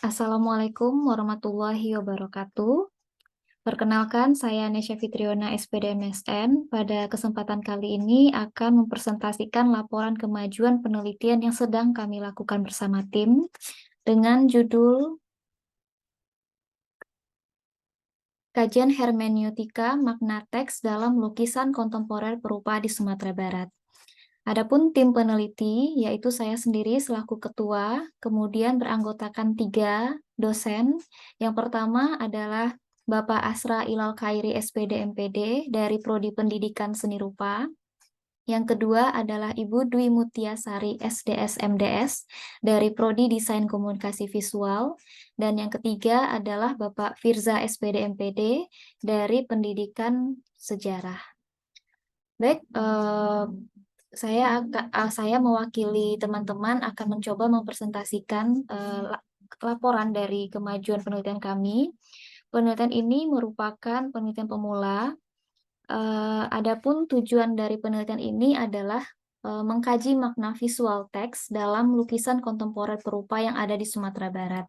Assalamualaikum warahmatullahi wabarakatuh. Perkenalkan, saya Nesya Fitriona, SPD MSN. Pada kesempatan kali ini akan mempresentasikan laporan kemajuan penelitian yang sedang kami lakukan bersama tim dengan judul Kajian Hermeneutika Makna Teks dalam Lukisan Kontemporer Perupa di Sumatera Barat. Adapun tim peneliti, yaitu saya sendiri selaku ketua, kemudian beranggotakan 3 dosen. Yang pertama adalah Bapak Asra Ilal Khairi, SPD MPD dari Prodi Pendidikan Seni Rupa. Yang kedua adalah Ibu Dwi Mutiasari, SDS MDS dari Prodi Desain Komunikasi Visual. Dan yang ketiga adalah Bapak Firza, SPD MPD dari Pendidikan Sejarah. Baik, saya mewakili teman-teman akan mencoba mempresentasikan laporan dari kemajuan penelitian kami. Penelitian ini merupakan penelitian pemula. Adapun tujuan dari penelitian ini adalah mengkaji makna visual teks dalam lukisan kontemporer perupa yang ada di Sumatera Barat.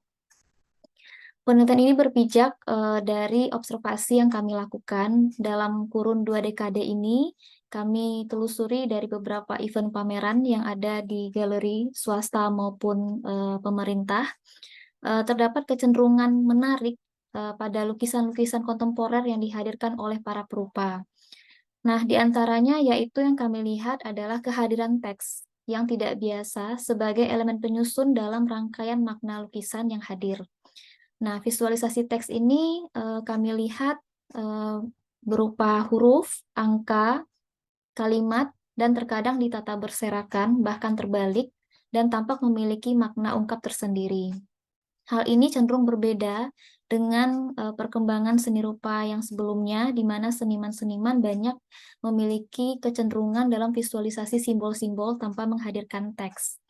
Penelitian ini berpijak dari observasi yang kami lakukan dalam kurun 2 dekade ini. Kami telusuri dari beberapa event pameran yang ada di galeri swasta maupun pemerintah. Terdapat kecenderungan menarik pada lukisan-lukisan kontemporer yang dihadirkan oleh para perupa. Nah, di antaranya yaitu yang kami lihat adalah kehadiran teks yang tidak biasa sebagai elemen penyusun dalam rangkaian makna lukisan yang hadir. Nah, visualisasi teks ini kami lihat berupa huruf, angka, kalimat, dan terkadang ditata berserakan, bahkan terbalik, dan tampak memiliki makna ungkap tersendiri. Hal ini cenderung berbeda dengan perkembangan seni rupa yang sebelumnya, di mana seniman-seniman banyak memiliki kecenderungan dalam visualisasi simbol-simbol tanpa menghadirkan teks.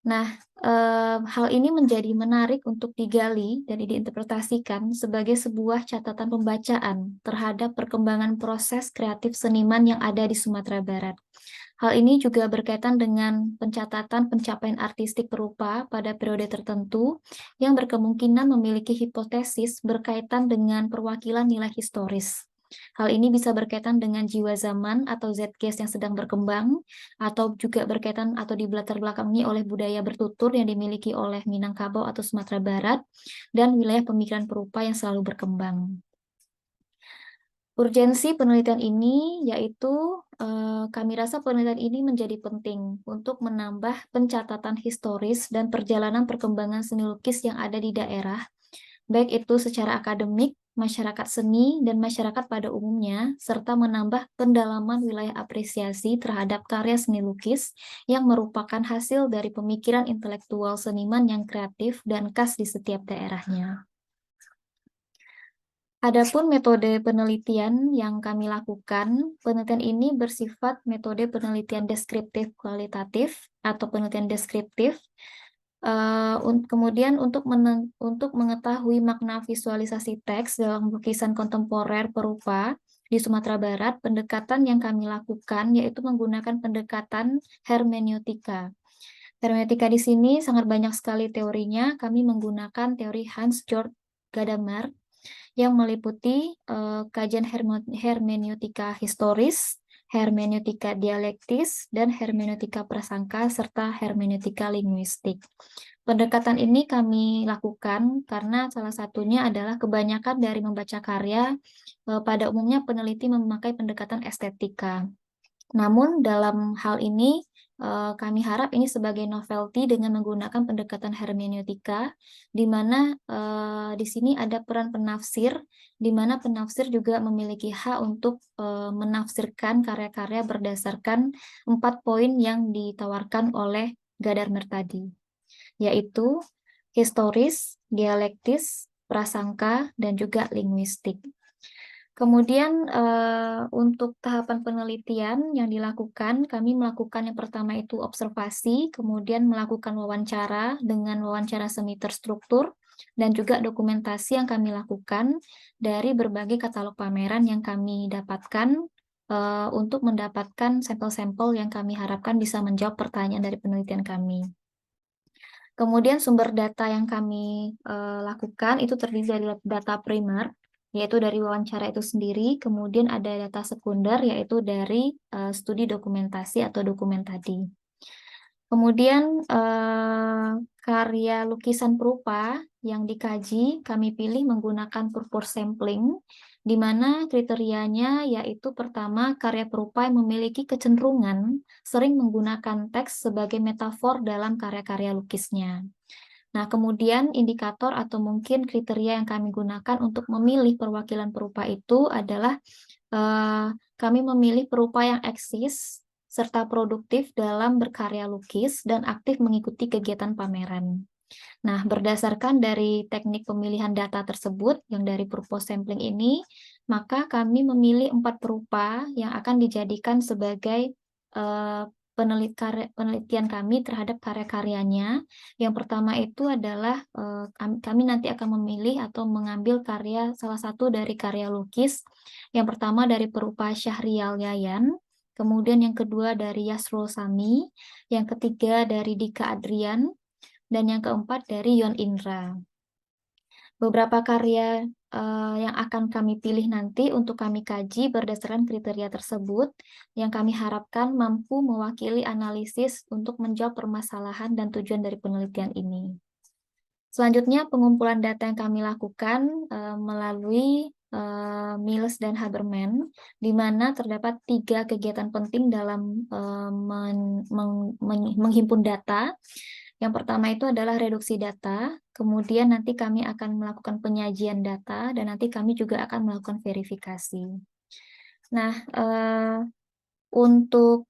Nah, hal ini menjadi menarik untuk digali dan diinterpretasikan sebagai sebuah catatan pembacaan terhadap perkembangan proses kreatif seniman yang ada di Sumatera Barat. Hal ini juga berkaitan dengan pencatatan pencapaian artistik perupa pada periode tertentu yang berkemungkinan memiliki hipotesis berkaitan dengan perwakilan nilai historis. Hal ini bisa berkaitan dengan jiwa zaman atau zeitgeist yang sedang berkembang, atau juga berkaitan atau dilatar belakangi oleh budaya bertutur yang dimiliki oleh Minangkabau atau Sumatera Barat, dan wilayah pemikiran perupa yang selalu berkembang. Urgensi penelitian ini yaitu kami rasa penelitian ini menjadi penting untuk menambah pencatatan historis dan perjalanan perkembangan seni lukis yang ada di daerah, baik itu secara akademik, masyarakat seni, dan masyarakat pada umumnya, serta menambah pendalaman wilayah apresiasi terhadap karya seni lukis yang merupakan hasil dari pemikiran intelektual seniman yang kreatif dan khas di setiap daerahnya. Adapun metode penelitian yang kami lakukan, penelitian ini bersifat metode penelitian deskriptif kualitatif atau penelitian deskriptif. Kemudian untuk mengetahui makna visualisasi teks dalam lukisan kontemporer perupa di Sumatera Barat, pendekatan yang kami lakukan yaitu menggunakan pendekatan hermeneutika. Hermeneutika di sini sangat banyak sekali teorinya. Kami menggunakan teori Hans Georg Gadamer yang meliputi kajian hermeneutika historis, hermeneutika dialektis, dan hermeneutika prasangka, serta hermeneutika linguistik. Pendekatan ini kami lakukan karena salah satunya adalah kebanyakan dari membaca karya, pada umumnya peneliti memakai pendekatan estetika. Namun dalam hal ini, kami harap ini sebagai novelty dengan menggunakan pendekatan hermeneutika, di mana di sini ada peran penafsir, di mana penafsir juga memiliki hak untuk menafsirkan karya-karya berdasarkan 4 poin yang ditawarkan oleh Gadamer tadi, yaitu historis, dialektis, prasangka, dan juga linguistik. Kemudian untuk tahapan penelitian yang dilakukan, kami melakukan yang pertama itu observasi, kemudian melakukan wawancara dengan wawancara semi terstruktur, dan juga dokumentasi yang kami lakukan dari berbagai katalog pameran yang kami dapatkan untuk mendapatkan sampel-sampel yang kami harapkan bisa menjawab pertanyaan dari penelitian kami. Kemudian sumber data yang kami lakukan itu terdiri dari data primer, yaitu dari wawancara itu sendiri, kemudian ada data sekunder, yaitu dari studi dokumentasi atau dokumen tadi. Kemudian karya lukisan perupa yang dikaji kami pilih menggunakan purpose sampling, di mana kriterianya yaitu pertama karya perupa yang memiliki kecenderungan sering menggunakan teks sebagai metafor dalam karya-karya lukisnya. Nah, kemudian indikator atau mungkin kriteria yang kami gunakan untuk memilih perwakilan perupa itu adalah kami memilih perupa yang eksis serta produktif dalam berkarya lukis dan aktif mengikuti kegiatan pameran. Nah, berdasarkan dari teknik pemilihan data tersebut yang dari purpose sampling ini, maka kami memilih 4 perupa yang akan dijadikan sebagai penelitian kami terhadap karya-karyanya. Yang pertama itu adalah kami nanti akan memilih atau mengambil salah satu dari karya lukis. Yang pertama dari perupa Syahrial Yayan, kemudian yang kedua dari Yasrul Sami, yang ketiga dari Dika Adrian, dan yang keempat dari Yon Indra. Beberapa karya yang akan kami pilih nanti untuk kami kaji berdasarkan kriteria tersebut, yang kami harapkan mampu mewakili analisis untuk menjawab permasalahan dan tujuan dari penelitian ini. Selanjutnya, pengumpulan data yang kami lakukan melalui Miles dan Haberman, di mana terdapat 3 kegiatan penting dalam menghimpun data. Yang pertama itu adalah reduksi data, kemudian nanti kami akan melakukan penyajian data, dan nanti kami juga akan melakukan verifikasi. Nah, untuk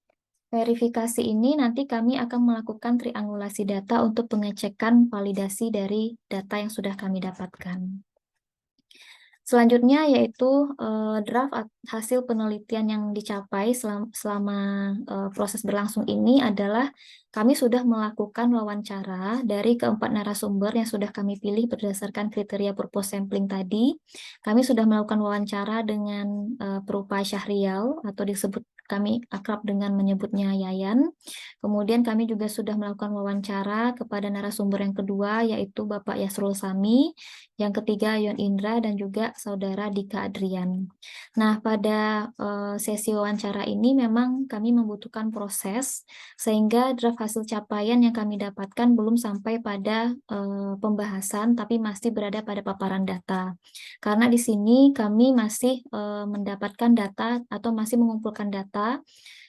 verifikasi ini nanti kami akan melakukan triangulasi data untuk pengecekan validasi dari data yang sudah kami dapatkan. Selanjutnya yaitu draft hasil penelitian yang dicapai selama proses berlangsung ini adalah kami sudah melakukan wawancara dari keempat narasumber yang sudah kami pilih berdasarkan kriteria purpose sampling tadi. Kami sudah melakukan wawancara dengan perupa Syahrial atau disebut kami akrab dengan menyebutnya Yayan. Kemudian kami juga sudah melakukan wawancara kepada narasumber yang kedua yaitu Bapak Yasrul Sami, yang ketiga Yon Indra, dan juga Saudara Dika Adrian. Nah, pada sesi wawancara ini memang kami membutuhkan proses, sehingga draft hasil capaian yang kami dapatkan belum sampai pada pembahasan, tapi masih berada pada paparan data. Karena di sini kami masih mendapatkan data atau masih mengumpulkan data,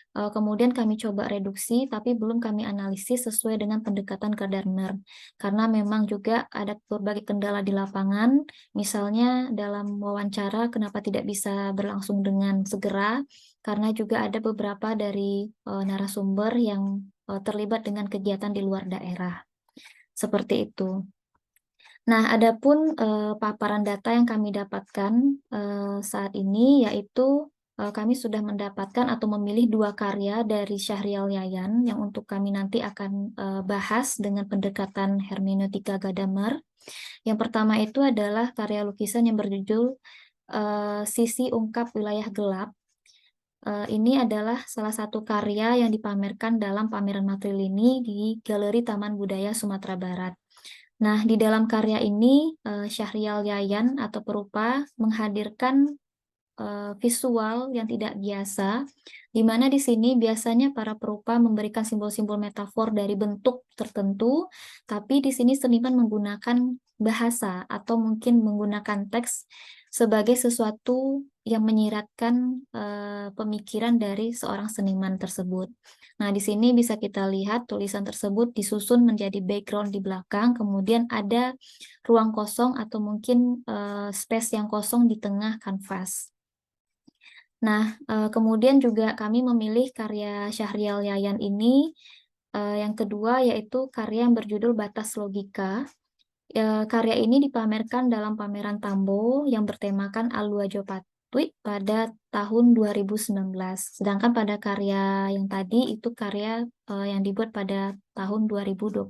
kemudian kami coba reduksi, tapi belum kami analisis sesuai dengan pendekatan Gardner. Karena memang juga ada berbagai kendala di lapangan, misalnya dalam wawancara kenapa tidak bisa berlangsung dengan segera, karena juga ada beberapa dari narasumber yang terlibat dengan kegiatan di luar daerah. Seperti itu. Nah, adapun paparan data yang kami dapatkan saat ini yaitu kami sudah mendapatkan atau memilih 2 karya dari Syahrial Yayan yang untuk kami nanti akan bahas dengan pendekatan hermeneutika Gadamer. Yang pertama itu adalah karya lukisan yang berjudul Sisi Ungkap Wilayah Gelap. Ini adalah salah satu karya yang dipamerkan dalam pameran Matrilini di Galeri Taman Budaya Sumatera Barat. Nah, di dalam karya ini, Syahrial Yayan atau perupa menghadirkan visual yang tidak biasa, di mana di sini biasanya para perupa memberikan simbol-simbol metafor dari bentuk tertentu, tapi di sini seniman menggunakan bahasa atau mungkin menggunakan teks sebagai sesuatu yang menyiratkan pemikiran dari seorang seniman tersebut. Nah, di sini bisa kita lihat tulisan tersebut disusun menjadi background di belakang, kemudian ada ruang kosong atau mungkin space yang kosong di tengah kanvas. Nah, kemudian juga kami memilih karya Syahrial Yayan ini, yang kedua yaitu karya yang berjudul Batas Logika. Karya ini dipamerkan dalam pameran Tambo yang bertemakan Alua Jopatwi pada tahun 2019. Sedangkan pada karya yang tadi itu karya yang dibuat pada tahun 2021.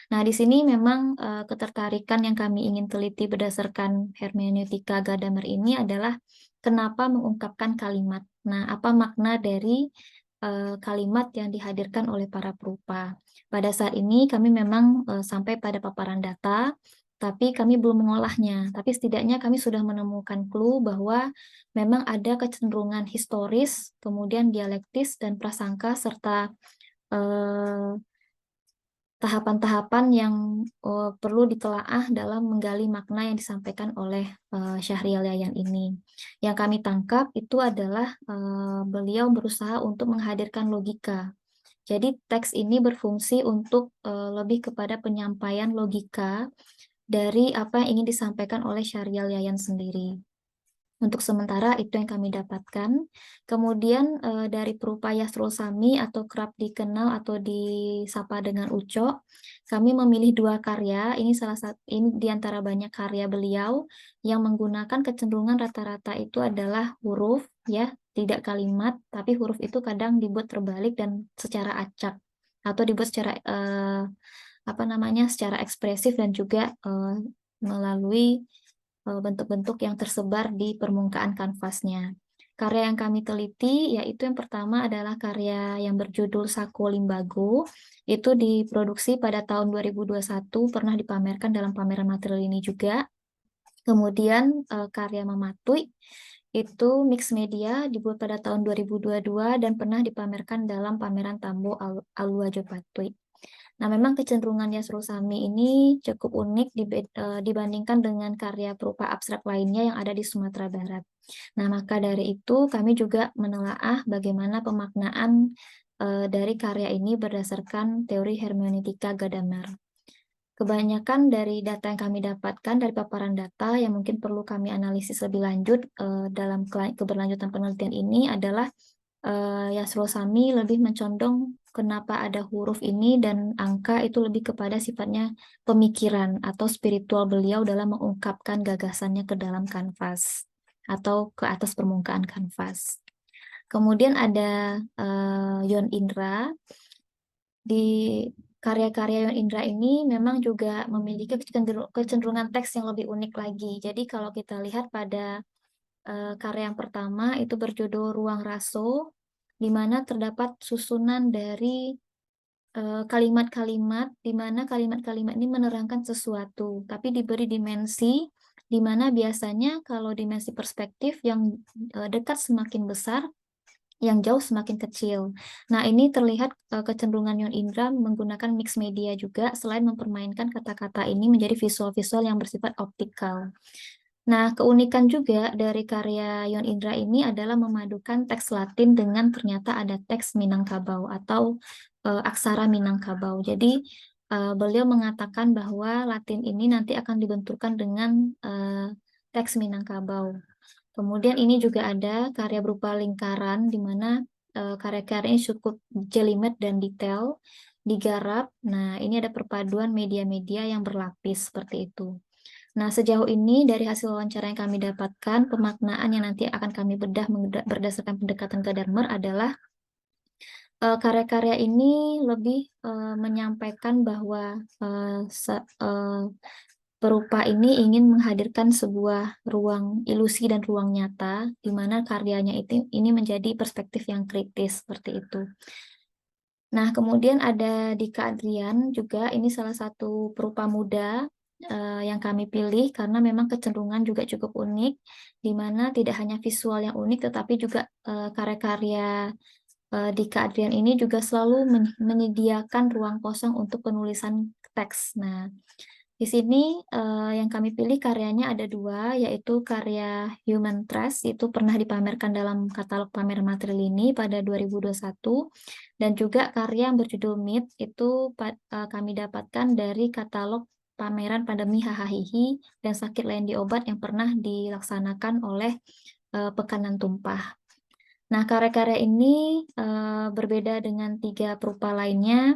Nah, di sini memang ketertarikan yang kami ingin teliti berdasarkan hermeneutika Gadamer ini adalah kenapa mengungkapkan kalimat. Nah, apa makna dari kalimat yang dihadirkan oleh para perupa. Pada saat ini kami memang sampai pada paparan data, tapi kami belum mengolahnya. Tapi setidaknya kami sudah menemukan clue bahwa memang ada kecenderungan historis, kemudian dialektis dan prasangka, serta eh, tahapan-tahapan yang perlu ditelaah dalam menggali makna yang disampaikan oleh Syahrial Yayan ini. Yang kami tangkap itu adalah beliau berusaha untuk menghadirkan logika. Jadi teks ini berfungsi untuk lebih kepada penyampaian logika dari apa yang ingin disampaikan oleh Syahrial Yayan sendiri. Untuk sementara itu yang kami dapatkan. Kemudian dari Perupa Yasrul Sami atau kerap dikenal atau disapa dengan Uco, kami memilih 2 karya. Ini salah satu ini di antara banyak karya beliau yang menggunakan kecenderungan rata-rata itu adalah huruf, ya, tidak kalimat, tapi huruf itu kadang dibuat terbalik dan secara acak atau dibuat secara secara ekspresif dan juga melalui bentuk-bentuk yang tersebar di permukaan kanvasnya. Karya yang kami teliti yaitu yang pertama adalah karya yang berjudul Sako Limbago. Itu diproduksi pada tahun 2021, pernah dipamerkan dalam pameran material ini juga. Kemudian karya Mamatui itu mix media dibuat pada tahun 2022 dan pernah dipamerkan dalam pameran Tambo Alua Jopatui. Nah, memang kecenderungan Yasrul Sami ini cukup unik dibandingkan dengan karya perupa abstrak lainnya yang ada di Sumatera Barat. Nah, maka dari itu kami juga menelaah bagaimana pemaknaan dari karya ini berdasarkan teori hermeneutika Gadamer. Kebanyakan dari data yang kami dapatkan dari paparan data yang mungkin perlu kami analisis lebih lanjut dalam keberlanjutan penelitian ini adalah Yasrul Sami lebih mencondong kenapa ada huruf ini dan angka itu lebih kepada sifatnya pemikiran atau spiritual beliau dalam mengungkapkan gagasannya ke dalam kanvas atau ke atas permukaan kanvas. Kemudian ada Yon Indra. Di karya-karya Yon Indra ini memang juga memiliki kecenderungan teks yang lebih unik lagi. Jadi kalau kita lihat pada karya yang pertama itu berjudul Ruang Raso, di mana terdapat susunan dari kalimat-kalimat, di mana kalimat-kalimat ini menerangkan sesuatu, tapi diberi dimensi, di mana biasanya kalau dimensi perspektif yang dekat semakin besar, yang jauh semakin kecil. Nah, ini terlihat kecenderungan Yon Indra menggunakan mix media juga, selain mempermainkan kata-kata ini menjadi visual-visual yang bersifat optikal. Nah, keunikan juga dari karya Yon Indra ini adalah memadukan teks Latin dengan ternyata ada teks Minangkabau atau aksara Minangkabau. Jadi, beliau mengatakan bahwa Latin ini nanti akan dibenturkan dengan teks Minangkabau. Kemudian ini juga ada karya berupa lingkaran, di mana karya-karyanya cukup jelimet dan detail, digarap. Nah, ini ada perpaduan media-media yang berlapis seperti itu. Nah, sejauh ini dari hasil wawancara yang kami dapatkan, pemaknaan yang nanti akan kami bedah berdasarkan pendekatan Gadamer adalah karya-karya ini lebih menyampaikan bahwa perupa ini ingin menghadirkan sebuah ruang ilusi dan ruang nyata, di mana karyanya ini menjadi perspektif yang kritis seperti itu. Nah, kemudian ada Dika Adrian juga, ini salah satu perupa muda yang kami pilih karena memang kecenderungan juga cukup unik, di mana tidak hanya visual yang unik, tetapi juga karya-karya Dika Adrian ini juga selalu menyediakan ruang kosong untuk penulisan teks. Nah, di sini yang kami pilih karyanya ada 2, yaitu karya Human Trust, itu pernah dipamerkan dalam katalog pameran material ini pada 2021, dan juga karya yang berjudul Meet, itu kami dapatkan dari katalog pameran pandemi Hahahihi dan sakit lain di obat yang pernah dilaksanakan oleh Pekanan Tumpah. Nah, karya-karya ini berbeda dengan 3 perupa lainnya.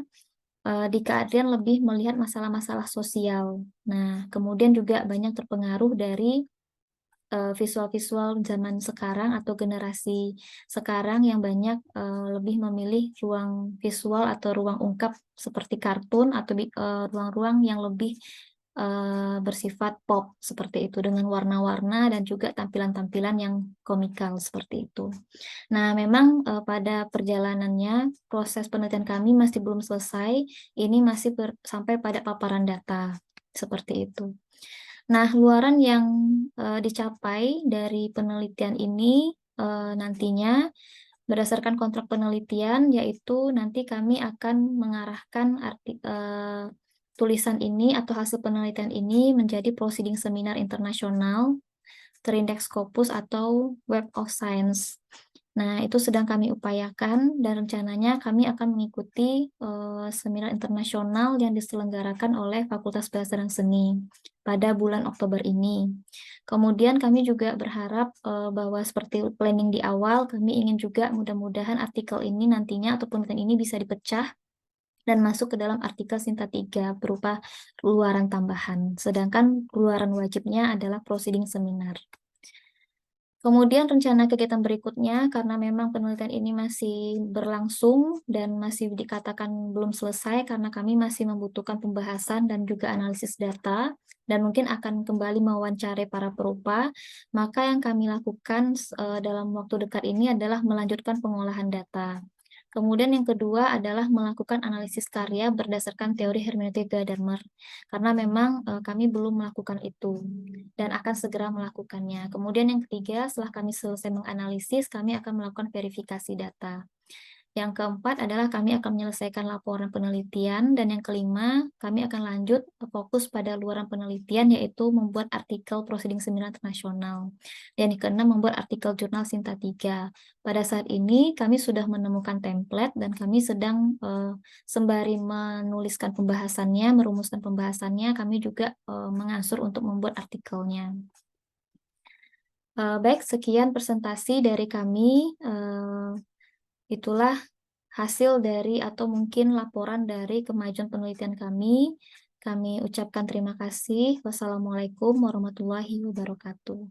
Dika Adrian lebih melihat masalah-masalah sosial. Nah, kemudian juga banyak terpengaruh dari visual-visual zaman sekarang atau generasi sekarang yang banyak lebih memilih ruang visual atau ruang ungkap seperti kartun atau ruang-ruang yang lebih bersifat pop seperti itu dengan warna-warna dan juga tampilan-tampilan yang komikal seperti itu. Nah, memang pada perjalanannya proses penelitian kami masih belum selesai. Ini masih sampai pada paparan data seperti itu. Nah, luaran yang dicapai dari penelitian ini nantinya berdasarkan kontrak penelitian, yaitu nanti kami akan mengarahkan tulisan ini atau hasil penelitian ini menjadi proceeding seminar internasional terindeks Scopus atau Web of Science. Nah, itu sedang kami upayakan dan rencananya kami akan mengikuti seminar internasional yang diselenggarakan oleh Fakultas Bahasa dan Seni pada bulan Oktober ini. Kemudian kami juga berharap bahwa seperti planning di awal, kami ingin juga mudah-mudahan artikel ini nantinya atau penelitian ini bisa dipecah dan masuk ke dalam artikel Sinta 3 berupa luaran tambahan. Sedangkan luaran wajibnya adalah proceeding seminar. Kemudian rencana kegiatan berikutnya, karena memang penelitian ini masih berlangsung dan masih dikatakan belum selesai karena kami masih membutuhkan pembahasan dan juga analisis data, dan mungkin akan kembali mewawancari para perupa, maka yang kami lakukan dalam waktu dekat ini adalah melanjutkan pengolahan data. Kemudian yang kedua adalah melakukan analisis karya berdasarkan teori hermeneutik Gadamer, karena memang kami belum melakukan itu dan akan segera melakukannya. Kemudian yang ketiga, setelah kami selesai menganalisis, kami akan melakukan verifikasi data. Yang keempat adalah kami akan menyelesaikan laporan penelitian, dan yang kelima, kami akan lanjut fokus pada luaran penelitian, yaitu membuat artikel proceeding seminar internasional. Dan yang keenam, membuat artikel jurnal Sinta 3. Pada saat ini, kami sudah menemukan template, dan kami sedang sembari menuliskan pembahasannya, merumuskan pembahasannya, kami juga mengansur untuk membuat artikelnya. Baik, sekian presentasi dari kami. Itulah hasil dari atau mungkin laporan dari kemajuan penelitian kami. Kami ucapkan terima kasih. Wassalamualaikum warahmatullahi wabarakatuh.